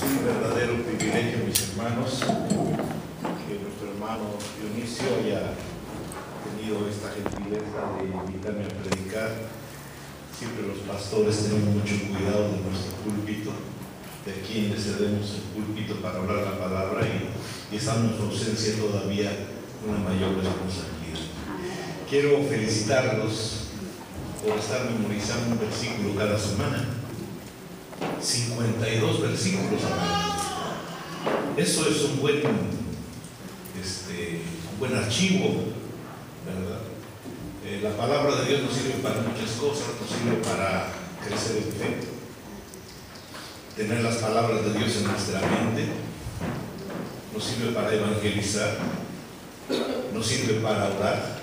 un verdadero privilegio, mis hermanos, que nuestro hermano Dionisio haya tenido esta gentileza de invitarme a predicar. Siempre los pastores tenemos mucho cuidado de nuestro púlpito, de quien le cedemos el púlpito para hablar la palabra, y está en nuestra ausencia todavía una mayor responsabilidad. Quiero felicitarlos por estar memorizando un versículo cada semana. 52 versículos al año. Eso es un buen archivo, ¿verdad? La palabra de Dios nos sirve para muchas cosas. Nos sirve para crecer en fe, tener las palabras de Dios en nuestra mente, nos sirve para evangelizar, nos sirve para orar,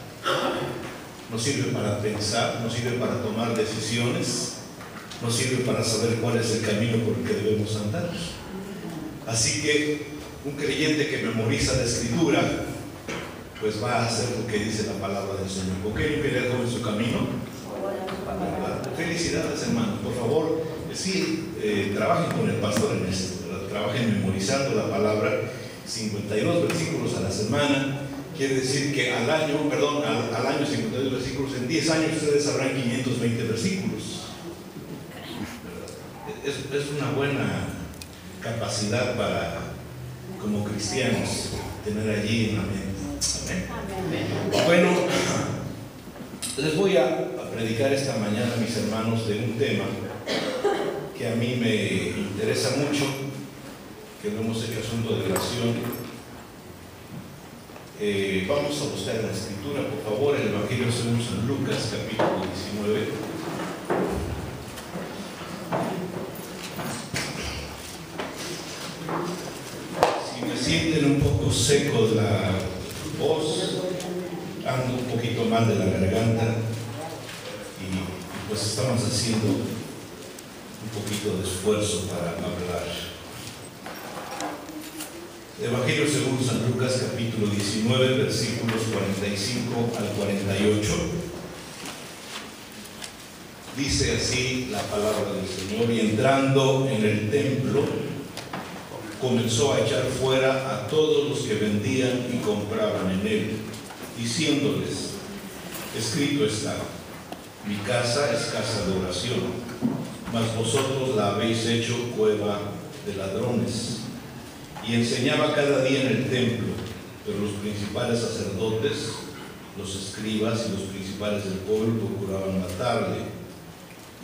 nos sirve para pensar, nos sirve para tomar decisiones, nos sirve para saber cuál es el camino por el que debemos andar. Así que un creyente que memoriza la Escritura, pues va a hacer lo que dice la palabra del Señor. ¿Con qué liderazgo en su camino? Felicidades, hermanos. Por favor, trabajen con el pastor en esto, ¿verdad? Trabajen memorizando la palabra. 52 versículos a la semana. Quiere decir que al año 52 versículos. En 10 años ustedes sabrán 520 versículos. Es una buena capacidad para, como cristianos, tener allí en la mente. Amén. Bueno, les voy a predicar esta mañana, mis hermanos, de un tema que a mí me interesa mucho, que lo hemos hecho asunto de oración. Vamos a buscar en la Escritura, por favor, el Evangelio según San Lucas, capítulo 19. Si me sienten un poco seco de la voz, ando un poquito mal de la garganta, y pues estamos haciendo un poquito de esfuerzo para hablar. Evangelio según San Lucas, capítulo 19, versículos 45 al 48. Dice así la palabra del Señor: y entrando en el templo, comenzó a echar fuera a todos los que vendían y compraban en él, diciéndoles: escrito está, mi casa es casa de oración, mas vosotros la habéis hecho cueva de ladrones. Y enseñaba cada día en el templo, pero los principales sacerdotes, los escribas y los principales del pueblo procuraban matarle,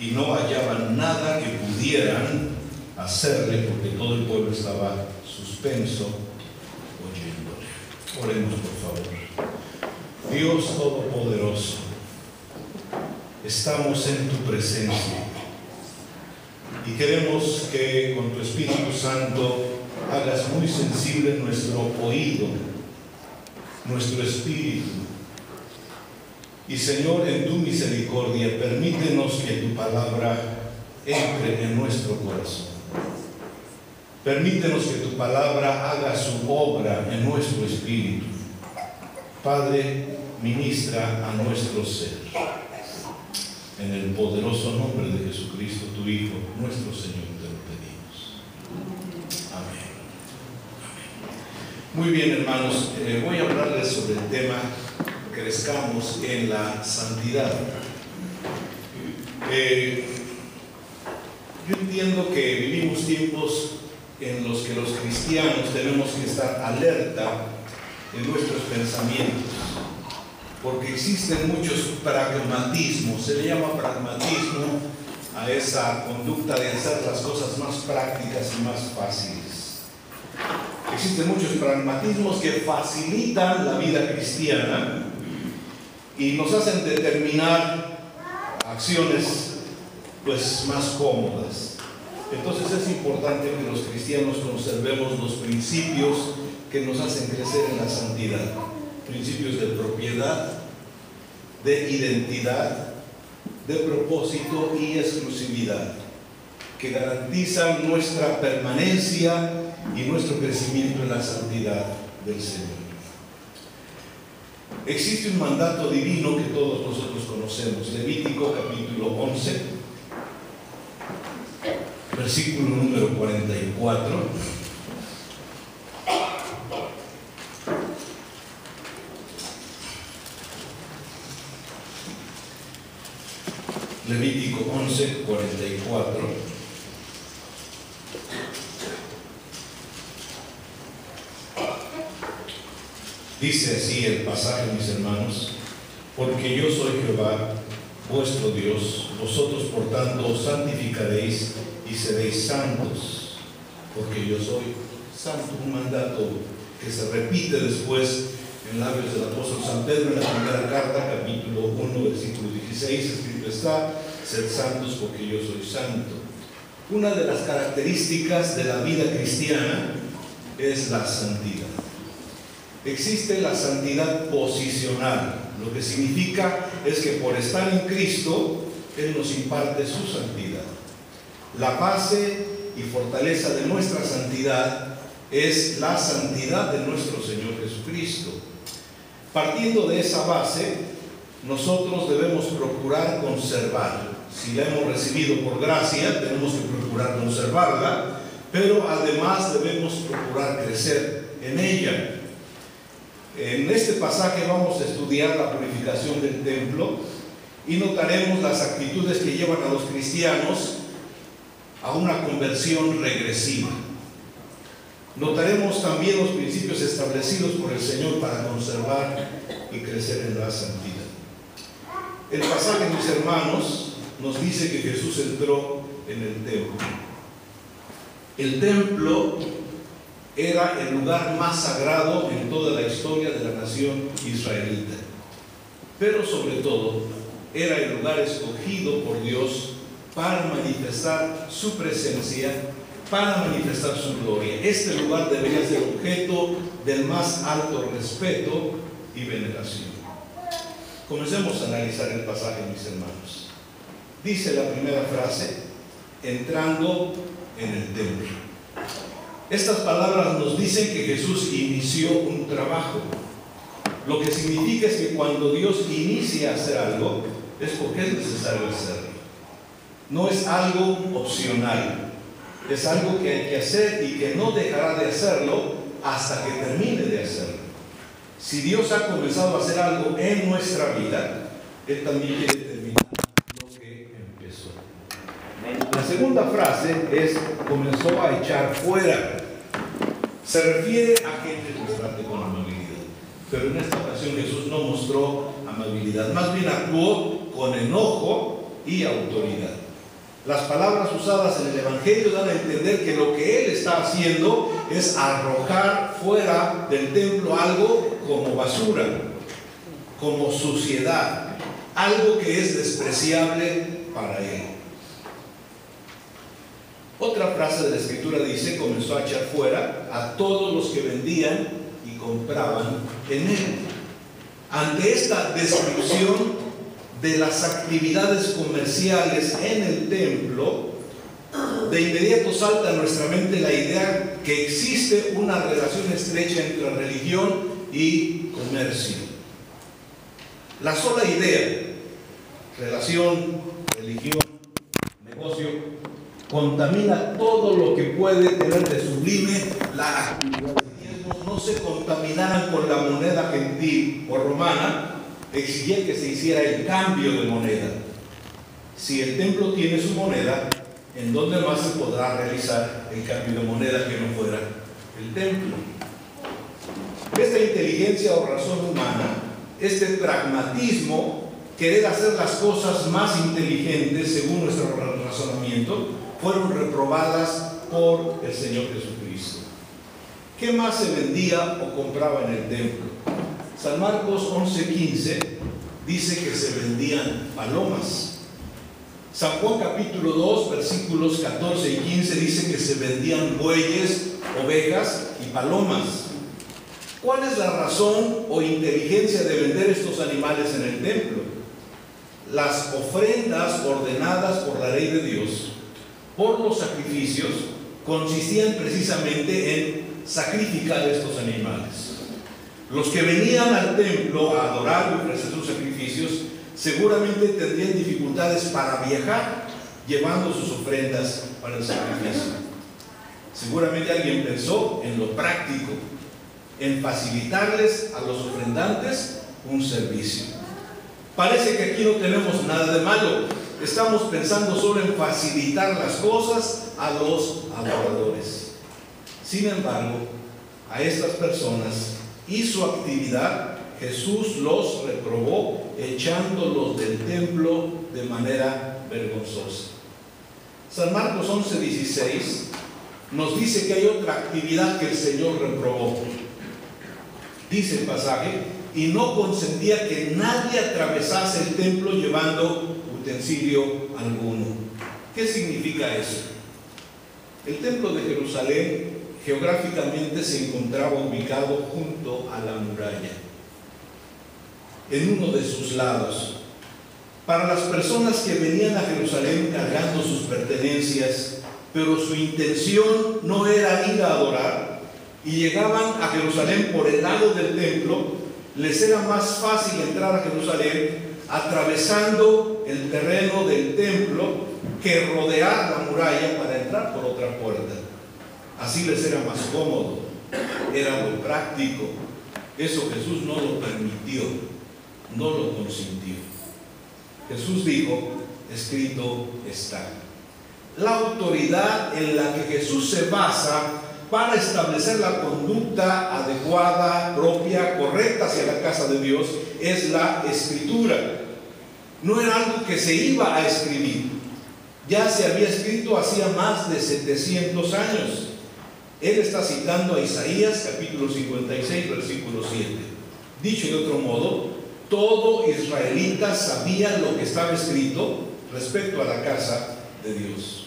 y no hallaban nada que pudieran hacerle, porque todo el pueblo estaba suspenso oyéndole. Oremos, por favor. Dios Todopoderoso, estamos en tu presencia y queremos que con tu Espíritu Santo hagas muy sensible nuestro oído, nuestro espíritu. Y Señor, en tu misericordia, permítenos que tu palabra entre en nuestro corazón. Permítenos que tu palabra haga su obra en nuestro espíritu. Padre, ministra a nuestro ser. En el poderoso nombre de Jesucristo, tu Hijo, nuestro Señor, te lo pedimos. Amén. Muy bien, hermanos, voy a hablarles sobre el tema crezcamos en la santidad. Yo entiendo que vivimos tiempos en los que los cristianos tenemos que estar alerta en nuestros pensamientos, porque existen muchos pragmatismos. Se le llama pragmatismo a esa conducta de hacer las cosas más prácticas y más fáciles. Existen muchos pragmatismos que facilitan la vida cristiana y nos hacen determinar acciones pues más cómodas. Entonces es importante que los cristianos conservemos los principios que nos hacen crecer en la santidad. Principios de propiedad, de identidad, de propósito y exclusividad, que garantizan nuestra permanencia y nuestro crecimiento en la santidad del Señor. Existe un mandato divino que todos nosotros conocemos. Levítico capítulo 11, versículo número 44. Levítico 11, 44. Dice así el pasaje, mis hermanos: porque yo soy Jehová, vuestro Dios, vosotros por tanto os santificaréis y seréis santos, porque yo soy santo. Un mandato que se repite después en labios del apóstol San Pedro en la primera carta, capítulo 1, versículo 16, escrito está: sed santos porque yo soy santo. Una de las características de la vida cristiana es la santidad. Existe la santidad posicional, lo que significa es que por estar en Cristo, Él nos imparte su santidad. La base y fortaleza de nuestra santidad es la santidad de nuestro Señor Jesucristo. Partiendo de esa base, nosotros debemos procurar conservar. Si la hemos recibido por gracia, tenemos que procurar conservarla, pero además debemos procurar crecer en ella. En este pasaje vamos a estudiar la purificación del templo y notaremos las actitudes que llevan a los cristianos a una conversión regresiva. Notaremos también los principios establecidos por el Señor para conservar y crecer en la santidad. El pasaje, mis hermanos, nos dice que Jesús entró en el templo. El templo era el lugar más sagrado en toda la historia de la nación israelita, pero sobre todo era el lugar escogido por Dios para manifestar su presencia, para manifestar su gloria. Este lugar debería ser objeto del más alto respeto y veneración. Comencemos a analizar el pasaje, mis hermanos. Dice la primera frase: entrando en el templo. Estas palabras nos dicen que Jesús inició un trabajo. Lo que significa es que cuando Dios inicia a hacer algo, es porque es necesario hacerlo. No es algo opcional, es algo que hay que hacer y que no dejará de hacerlo hasta que termine de hacerlo. Si Dios ha comenzado a hacer algo en nuestra vida, Él también quiere terminar lo que empezó. La segunda frase es: comenzó a echar fuera. Se refiere a gente que trate con amabilidad, pero en esta ocasión Jesús no mostró amabilidad, más bien actuó con enojo y autoridad. Las palabras usadas en el Evangelio dan a entender que lo que Él está haciendo es arrojar fuera del templo algo como basura, como suciedad, algo que es despreciable para Él. Otra frase de la Escritura dice: comenzó a echar fuera a todos los que vendían y compraban en Él. Ante esta descripción de las actividades comerciales en el templo, de inmediato salta a nuestra mente la idea que existe una relación estrecha entre religión y comercio. La sola idea, relación, religión, negocio, contamina todo lo que puede tener de sublime la actividad. Si no se contaminaran con la moneda gentil o romana, exigía que se hiciera el cambio de moneda. Si el templo tiene su moneda, ¿en dónde más se podrá realizar el cambio de moneda que no fuera el templo? Esta inteligencia o razón humana, este pragmatismo, querer hacer las cosas más inteligentes según nuestro razonamiento, fueron reprobadas por el Señor Jesucristo. ¿Qué más se vendía o compraba en el templo? San Marcos 11:15 dice que se vendían palomas. San Juan capítulo 2 versículos 14 y 15 dice que se vendían bueyes, ovejas y palomas. ¿Cuál es la razón o inteligencia de vender estos animales en el templo? Las ofrendas ordenadas por la ley de Dios por los sacrificios consistían precisamente en sacrificar estos animales. Los que venían al templo a adorar y ofrecer sus sacrificios seguramente tendrían dificultades para viajar, llevando sus ofrendas para el sacrificio. Seguramente alguien pensó en lo práctico, en facilitarles a los ofrendantes un servicio. Parece que aquí no tenemos nada de malo. Estamos pensando solo en facilitar las cosas a los adoradores. Sin embargo, a estas personas y su actividad, Jesús los reprobó, echándolos del templo de manera vergonzosa. San Marcos 11:16 nos dice que hay otra actividad que el Señor reprobó. Dice el pasaje: y no consentía que nadie atravesase el templo llevando utensilio alguno. ¿Qué significa eso? El templo de Jerusalén geográficamente se encontraba ubicado junto a la muralla, en uno de sus lados. Para las personas que venían a Jerusalén cargando sus pertenencias, pero su intención no era ir a adorar, y llegaban a Jerusalén por el lado del templo, les era más fácil entrar a Jerusalén atravesando el terreno del templo que rodear la muralla para entrar por otra puerta. Así les era más cómodo, era lo práctico. Eso Jesús no lo permitió, no lo consintió. Jesús dijo: escrito está. La autoridad en la que Jesús se basa para establecer la conducta adecuada, propia, correcta hacia la casa de Dios es la Escritura. No era algo que se iba a escribir. Ya se había escrito hacía más de 700 años. Él está citando a Isaías capítulo 56, versículo 7. Dicho de otro modo, todo israelita sabía lo que estaba escrito respecto a la casa de Dios.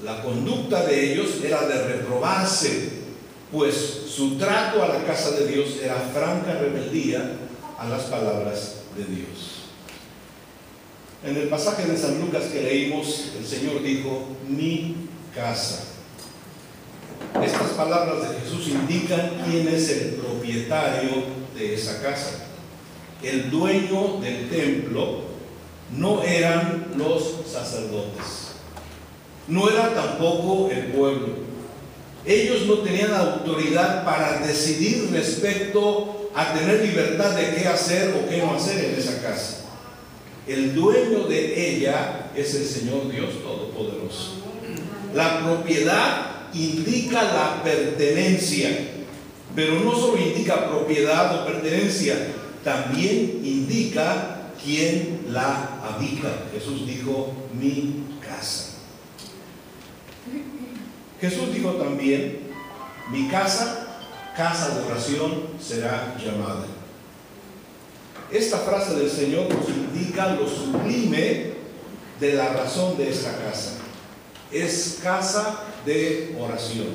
La conducta de ellos era de reprobarse, pues su trato a la casa de Dios era franca rebeldía a las palabras de Dios. En el pasaje de San Lucas que leímos, el Señor dijo: mi casa. Estas palabras de Jesús indican quién es el propietario de esa casa. El dueño del templo no eran los sacerdotes, no era tampoco el pueblo. Ellos no tenían autoridad para decidir respecto a tener libertad de qué hacer o qué no hacer en esa casa. El dueño de ella es el Señor Dios Todopoderoso. La propiedad indica la pertenencia, pero no solo indica propiedad o pertenencia, también indica quién la habita. Jesús dijo: mi casa. Jesús dijo también: mi casa, casa de oración será llamada. Esta frase del Señor nos indica lo sublime de la razón de esta casa. Es casa de oración.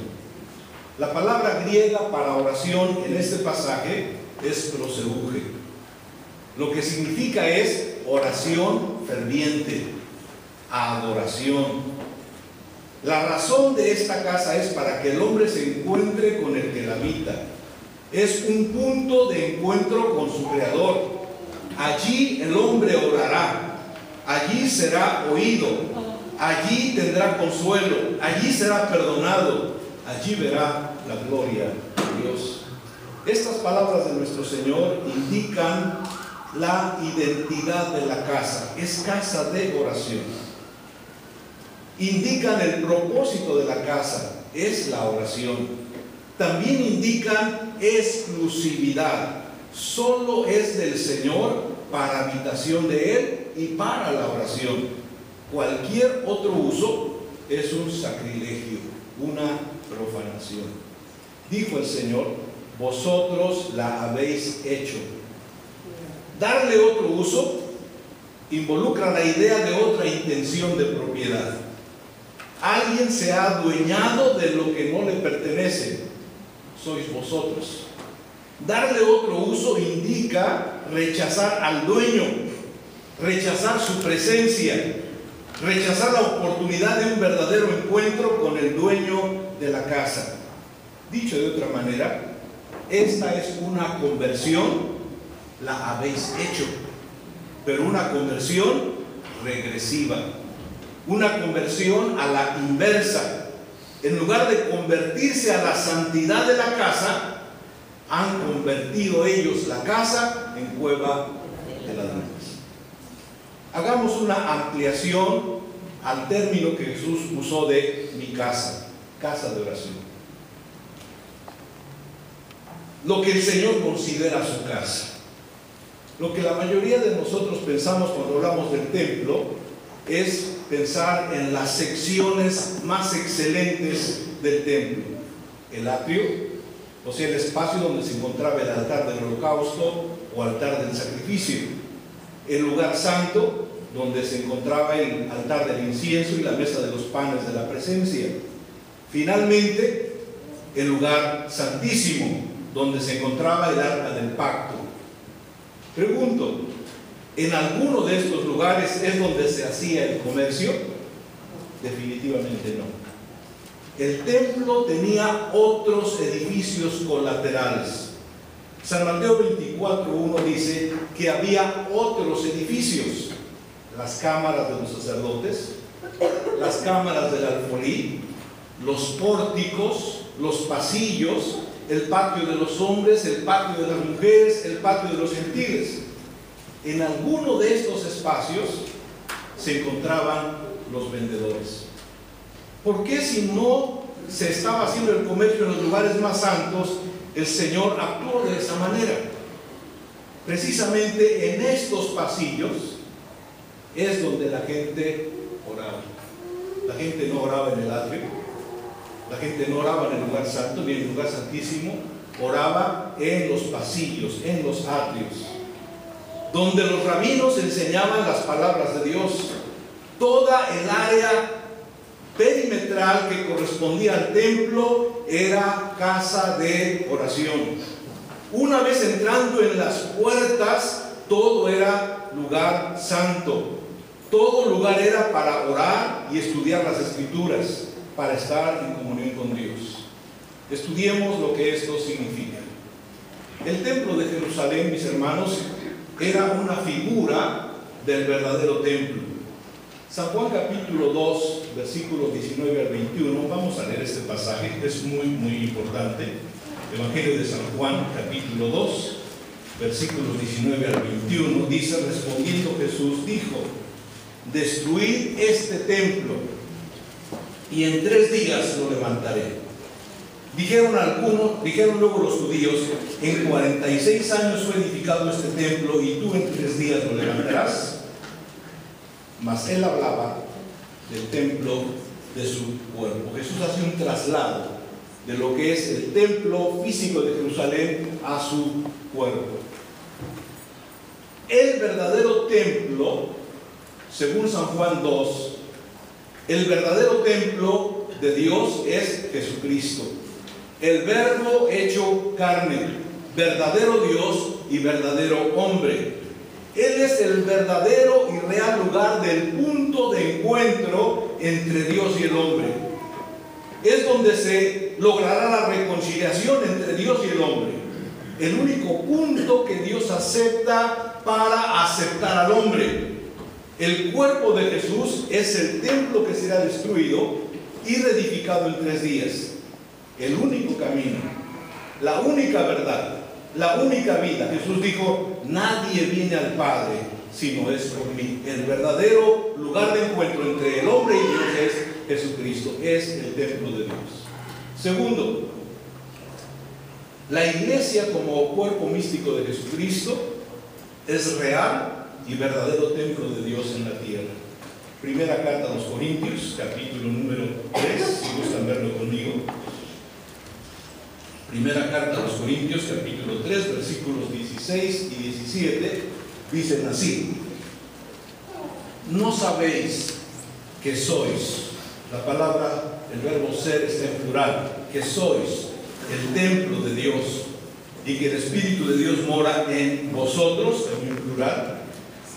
La palabra griega para oración en este pasaje es proseuge. Lo que significa es oración ferviente, adoración. La razón de esta casa es para que el hombre se encuentre con el que la habita. Es un punto de encuentro con su Creador. Allí el hombre orará, allí será oído, allí tendrá consuelo, allí será perdonado, allí verá la gloria de Dios. Estas palabras de nuestro Señor indican la identidad de la casa. Es casa de oración. Indican el propósito de la casa, es la oración. También indican exclusividad. Solo es del Señor, para habitación de Él y para la oración. Cualquier otro uso es un sacrilegio, una profanación. Dijo el Señor: vosotros la habéis hecho. Darle otro uso involucra la idea de otra intención de propiedad. Alguien se ha adueñado de lo que no le pertenece. Sois vosotros. Darle otro uso indica rechazar al dueño, rechazar su presencia, rechazar la oportunidad de un verdadero encuentro con el dueño de la casa. Dicho de otra manera, esta es una conversión, la habéis hecho, pero una conversión regresiva. una conversión a la inversa. En lugar de convertirse a la santidad de la casa, han convertido ellos la casa en cueva de ladrones. Hagamos una ampliación al término que Jesús usó de mi casa, casa de oración. Lo que el Señor considera su casa. Lo que la mayoría de nosotros pensamos cuando hablamos del templo es pensar en las secciones más excelentes del templo. El atrio, o sea, el espacio donde se encontraba el altar del holocausto o altar del sacrificio. El lugar santo, donde se encontraba el altar del incienso y la mesa de los panes de la presencia. Finalmente, el lugar santísimo, donde se encontraba el arca del pacto. Pregunto, ¿en alguno de estos lugares es donde se hacía el comercio? Definitivamente no. El templo tenía otros edificios colaterales. San Mateo 24:1 dice que había otros edificios: las cámaras de los sacerdotes, las cámaras del alfolí, los pórticos, los pasillos, el patio de los hombres, el patio de las mujeres, el patio de los gentiles. En alguno de estos espacios se encontraban los vendedores. ¿Por qué, si no se estaba haciendo el comercio en los lugares más santos, el Señor actuó de esa manera? Precisamente en estos pasillos es donde la gente oraba. La gente no oraba en el atrio, la gente no oraba en el lugar santo ni en el lugar santísimo, oraba en los pasillos, en los atrios, donde los rabinos enseñaban las palabras de Dios. Toda el área perimetral que correspondía al templo era casa de oración. Una vez entrando en las puertas, todo era lugar santo. Todo lugar era para orar y estudiar las Escrituras, para estar en comunión con Dios. Estudiemos lo que esto significa. El templo de Jerusalén, mis hermanos, era una figura del verdadero templo. San Juan capítulo 2, versículos 19 al 21, vamos a leer este pasaje, es muy importante. Evangelio de San Juan capítulo 2, versículos 19 al 21, dice: respondiendo Jesús dijo: destruid este templo y en 3 días lo levantaré. Dijeron luego los judíos: en 46 años fue edificado este templo y tú en 3 días lo levantarás. Mas él hablaba del templo de su cuerpo. Jesús hace un traslado de lo que es el templo físico de Jerusalén a su cuerpo. El verdadero templo, según San Juan 2, el verdadero templo de Dios es Jesucristo, el Verbo hecho carne, verdadero Dios y verdadero hombre. Él es el verdadero y real lugar del punto de encuentro entre Dios y el hombre. Es donde se logrará la reconciliación entre Dios y el hombre. El único punto que Dios acepta para aceptar al hombre. El cuerpo de Jesús es el templo que será destruido y reedificado en 3 días. El único camino, la única verdad, la única vida. Jesús dijo: nadie viene al Padre si no es por mí. El verdadero lugar de encuentro entre el hombre y Dios es Jesucristo, es el templo de Dios. Segundo, la iglesia como cuerpo místico de Jesucristo es real y verdadero templo de Dios en la tierra. Primera carta a los Corintios, capítulo número 3, si gustan verlo conmigo. Primera carta a los Corintios, capítulo 3, versículos 16 y 17, dicen así: ¿no sabéis que sois? La palabra, el verbo ser está en plural, que sois el templo de Dios y que el Espíritu de Dios mora en vosotros, también en plural.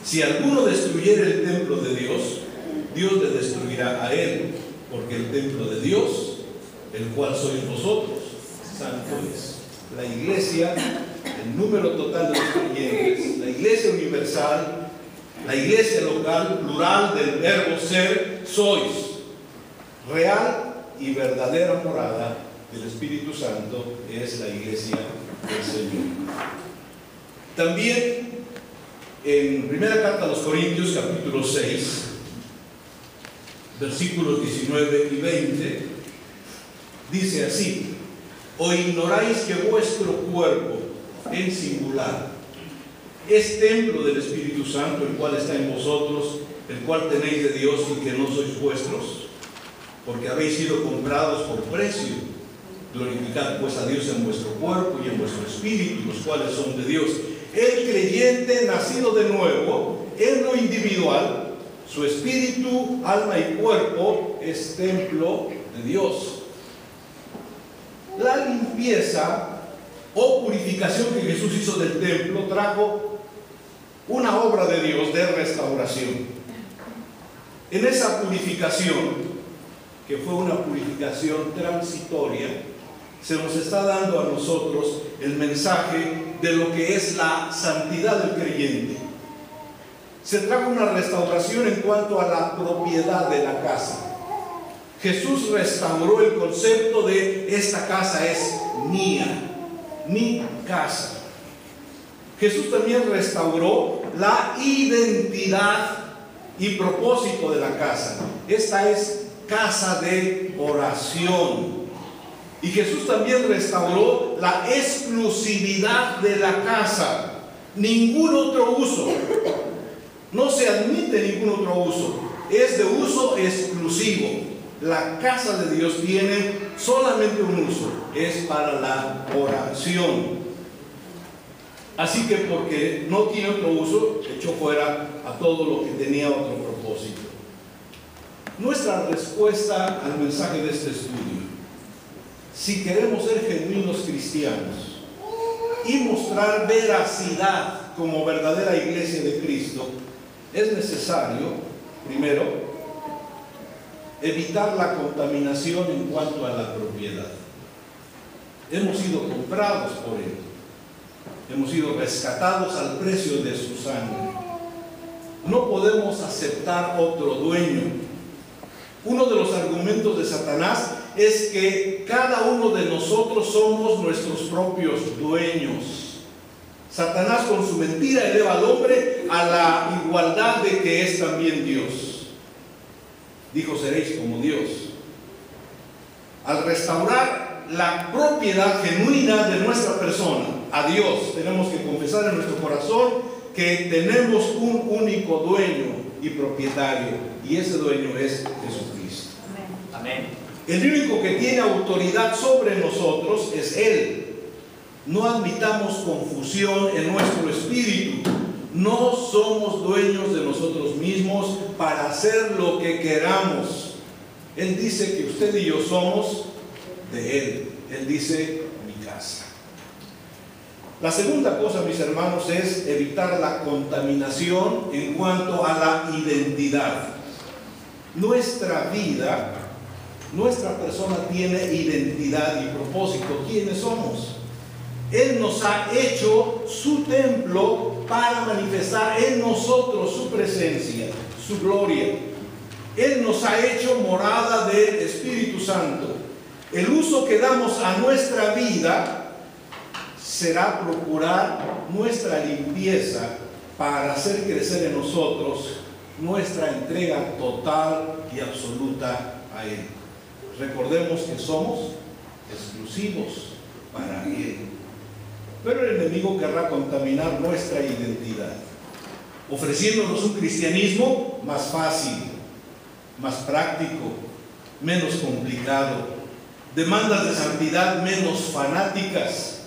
Si alguno destruyere el templo de Dios, Dios le destruirá a él, porque el templo de Dios, el cual sois vosotros, santo es. La iglesia, el número total de los creyentes, la iglesia universal, la iglesia local, plural del verbo ser, sois real y verdadera morada del Espíritu Santo, es la iglesia del Señor. También en primera carta a los Corintios, capítulo 6, versículos 19 y 20, dice así: ¿o ignoráis que vuestro cuerpo en singular es templo del Espíritu Santo, el cual está en vosotros, el cual tenéis de Dios y que no sois vuestros? Porque habéis sido comprados por precio. Glorificad pues a Dios en vuestro cuerpo y en vuestro espíritu, los cuales son de Dios. El creyente nacido de nuevo, en lo individual, su espíritu, alma y cuerpo es templo de Dios. La limpieza o purificación que Jesús hizo del templo trajo una obra de Dios de restauración. En esa purificación, que fue una purificación transitoria, se nos está dando a nosotros el mensaje de lo que es la santidad del creyente. Se trajo una restauración en cuanto a la propiedad de la casa. Jesús restauró el concepto de esta casa es mía, mi casa. Jesús también restauró la identidad y propósito de la casa. Esta es casa de oración. Y Jesús también restauró la exclusividad de la casa. Ningún otro uso. No se admite ningún otro uso. Es de uso exclusivo. La casa de Dios tiene solamente un uso. Es para la oración. Así que porque no tiene otro uso, echó fuera a todo lo que tenía otro propósito. Nuestra respuesta al mensaje de este estudio: si queremos ser genuinos cristianos y mostrar veracidad como verdadera iglesia de Cristo, es necesario, primero, evitar la contaminación en cuanto a la propiedad. Hemos sido comprados por Él. Hemos sido rescatados al precio de su sangre. No podemos aceptar otro dueño. Uno de los argumentos de Satanás es que cada uno de nosotros somos nuestros propios dueños. Satanás con su mentira eleva al hombre a la igualdad de que es también Dios. Dijo: seréis como Dios. Al restaurar la propiedad genuina de nuestra persona a Dios, tenemos que confesar en nuestro corazón que tenemos un único dueño y propietario, y ese dueño es Jesucristo. Amén. El único que tiene autoridad sobre nosotros es Él. No admitamos confusión en nuestro espíritu. No somos dueños de nosotros mismos para hacer lo que queramos. Él dice que usted y yo somos de Él. Él dice: mi casa. La segunda cosa, mis hermanos, es evitar la contaminación en cuanto a la identidad. Nuestra vida, nuestra persona tiene identidad y propósito. ¿Quiénes somos? Él nos ha hecho su templo para manifestar en nosotros su presencia, su gloria. Él nos ha hecho morada del Espíritu Santo. El uso que damos a nuestra vida será procurar nuestra limpieza para hacer crecer en nosotros nuestra entrega total y absoluta a Él. Recordemos que somos exclusivos para Él. Pero el enemigo querrá contaminar nuestra identidad, ofreciéndonos un cristianismo más fácil, más práctico, menos complicado, demandas de santidad menos fanáticas,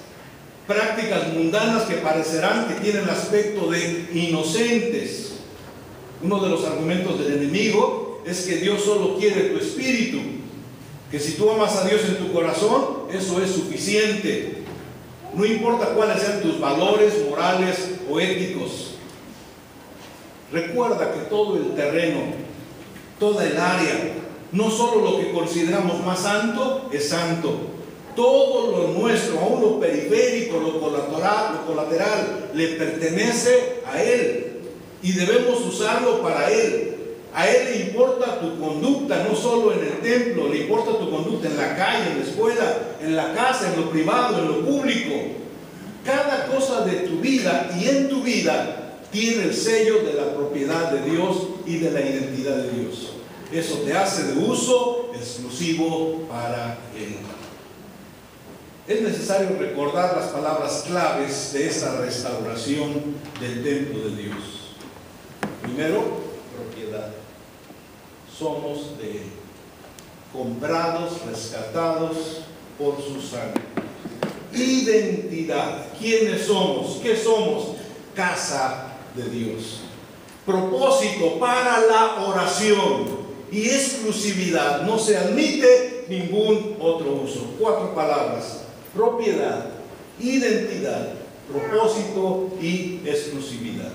prácticas mundanas que parecerán que tienen aspecto de inocentes. Uno de los argumentos del enemigo es que Dios solo quiere tu espíritu, que si tú amas a Dios en tu corazón, eso es suficiente. No importa cuáles sean tus valores morales o éticos. Recuerda que todo el terreno, toda el área, no solo lo que consideramos más santo es santo. Todo lo nuestro, aún lo periférico, lo colateral, le pertenece a Él y debemos usarlo para Él. A Él le importa tu conducta, no solo en el templo, le importa tu conducta en la calle, en la escuela, en la casa, en lo privado, en lo público. Cada cosa de tu vida y en tu vida tiene el sello de la propiedad de Dios y de la identidad de Dios. Eso te hace de uso exclusivo para Él. Es necesario recordar las palabras claves de esta restauración del templo de Dios. Primero, propiedad. Somos de Él, comprados, rescatados por su sangre. Identidad. ¿Quiénes somos? ¿Qué somos? Casa de Dios. Propósito para la oración y exclusividad. No se admite ningún otro uso. 4 palabras: propiedad, identidad, propósito y exclusividad.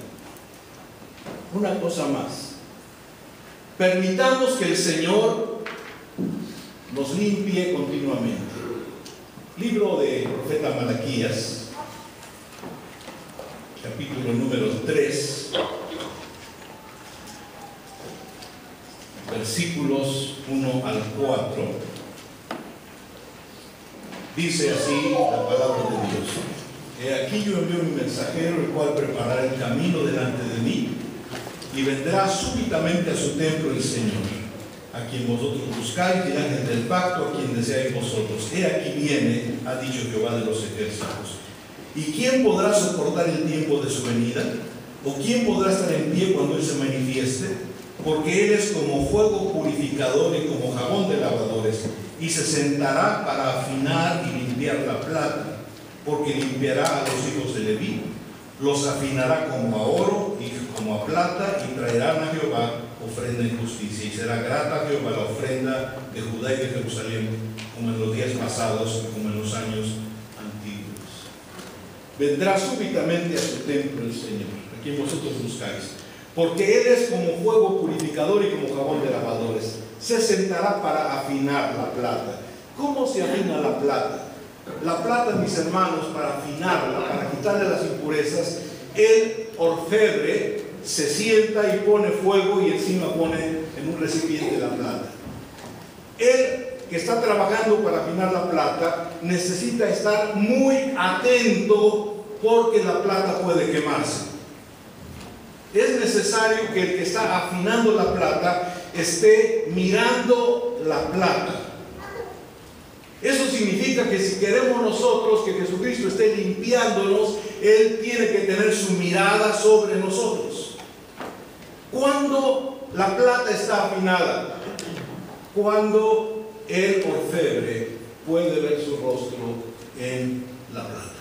Una cosa más. Permitamos que el Señor nos limpie continuamente. Libro del profeta Malaquías, capítulo número 3, versículos 1 al 4. Dice así la palabra de Dios: He aquí yo envío mi mensajero, el cual preparará el camino delante de mí, y vendrá súbitamente a su templo el Señor, a quien vosotros buscáis, y ángel del pacto, a quien deseáis vosotros. He aquí viene, ha dicho Jehová de los ejércitos. ¿Y quién podrá soportar el tiempo de su venida? ¿O quién podrá estar en pie cuando Él se manifieste? Porque Él es como fuego purificador y como jabón de lavadores, y se sentará para afinar y limpiar la plata, porque limpiará a los hijos de Leví, los afinará como a oro y como a plata, y traerán a Jehová ofrenda en justicia, y será grata a Jehová la ofrenda de Judá y de Jerusalén, como en los días pasados y como en los años antiguos. Vendrá súbitamente a su templo el Señor, a quien vosotros buscáis, porque Él es como fuego purificador y como jabón de lavadores. Se sentará para afinar la plata. ¿Cómo se afina la plata? La plata, mis hermanos, para afinarla, para quitarle las impurezas, el orfebre se sienta y pone fuego y encima pone en un recipiente la plata. Él que está trabajando para afinar la plata necesita estar muy atento, porque la plata puede quemarse. Es necesario que el que está afinando la plata esté mirando la plata. Eso significa que si queremos nosotros que Jesucristo esté limpiándonos, Él tiene que tener su mirada sobre nosotros. ¿Cuándo la plata está afinada? Cuando el orfebre puede ver su rostro en la plata.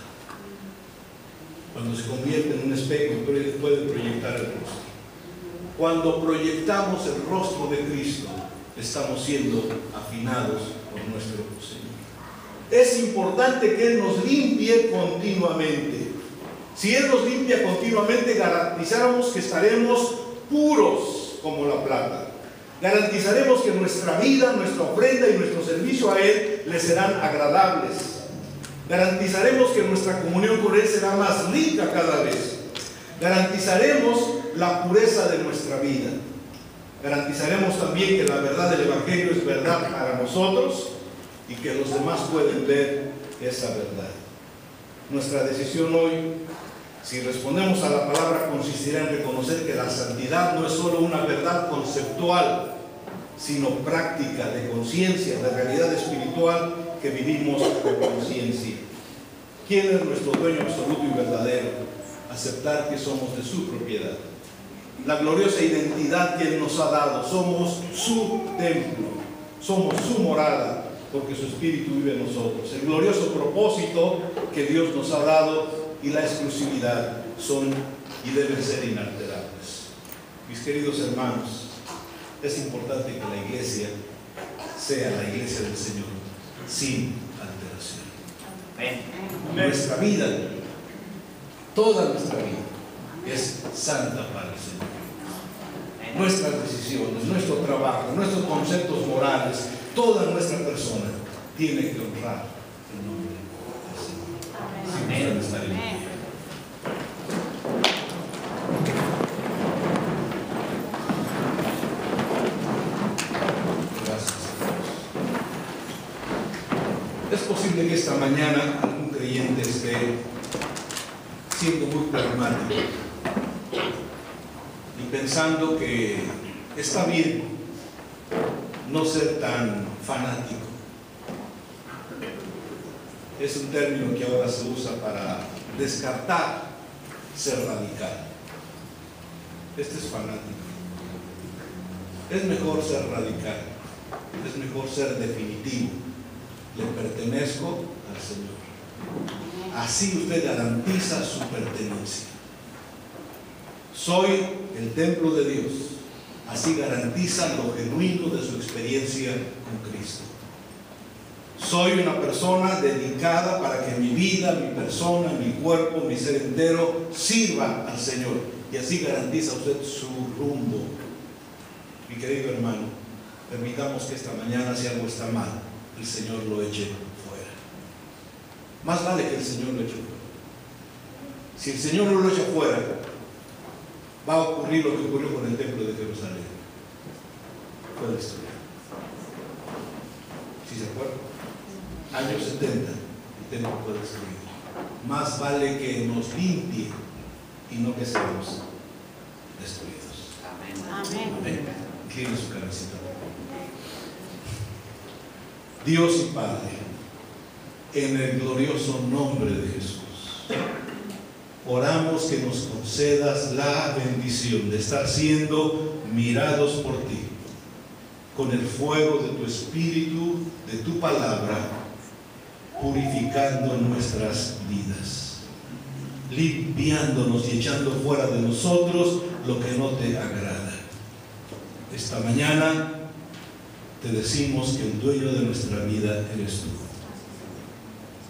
Cuando se convierte en un espejo y puede proyectar el rostro. Cuando proyectamos el rostro de Cristo, estamos siendo afinados por nuestro Señor. Es importante que Él nos limpie continuamente. Si Él nos limpia continuamente, garantizamos que estaremos puros como la plata. Garantizaremos que nuestra vida, nuestra ofrenda y nuestro servicio a Él le serán agradables. Garantizaremos que nuestra comunión con Él será más rica cada vez. Garantizaremos la pureza de nuestra vida. Garantizaremos también que la verdad del Evangelio es verdad para nosotros y que los demás pueden ver esa verdad. Nuestra decisión hoy, si respondemos a la palabra, consistirá en reconocer que la santidad no es solo una verdad conceptual, sino práctica, de conciencia, de realidad espiritual que vivimos con conciencia. ¿Quién es nuestro dueño absoluto y verdadero? Aceptar que somos de su propiedad. La gloriosa identidad que Él nos ha dado. Somos su templo, somos su morada, porque su Espíritu vive en nosotros. El glorioso propósito que Dios nos ha dado y la exclusividad son y deben ser inalterables. Mis queridos hermanos, es importante que la iglesia sea la iglesia del Señor, sin alteración. Nuestra vida, toda nuestra vida, es santa para el Señor. Nuestras decisiones, nuestro trabajo, nuestros conceptos morales, toda nuestra persona tiene que honrar el nombre del Señor. Si estar en pie. posible que esta mañana algún creyente esté siendo muy pragmático y pensando que está bien no ser tan fanático. Es un término que ahora se usa para descartar ser radical. Este es fanático. Es mejor ser radical, es mejor ser definitivo. Le pertenezco al Señor. Así usted garantiza su pertenencia. Soy el templo de Dios. Así garantiza lo genuino de su experiencia con Cristo. Soy una persona dedicada para que mi vida, mi persona, mi cuerpo, mi ser entero sirva al Señor. Y así garantiza usted su rumbo. Mi querido hermano, permitamos que esta mañana, si algo está mal, el Señor lo eche fuera. Más vale que el Señor lo eche fuera. Si el Señor no lo echa fuera, va a ocurrir lo que ocurrió con el templo de Jerusalén. Fue la historia. ¿Sí se acuerdan? Años 70, el templo fue destruido. Más vale que nos limpie y no que seamos destruidos. Amén. Amén. Incline su cabecita. Dios y Padre, en el glorioso nombre de Jesús, oramos que nos concedas la bendición de estar siendo mirados por ti, con el fuego de tu Espíritu, de tu palabra, purificando nuestras vidas, limpiándonos y echando fuera de nosotros lo que no te agrada. Esta mañana te decimos que el dueño de nuestra vida eres tú.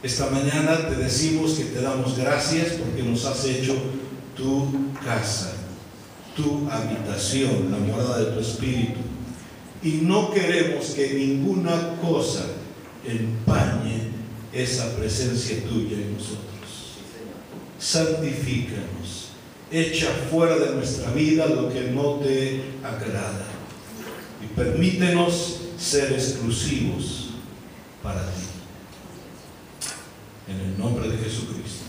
Esta mañana te decimos que te damos gracias porque nos has hecho tu casa, tu habitación, la morada de tu Espíritu. Y no queremos que ninguna cosa empañe esa presencia tuya en nosotros. Santifícanos, echa fuera de nuestra vida lo que no te agrada y permítenos ser exclusivos para ti. En el nombre de Jesucristo.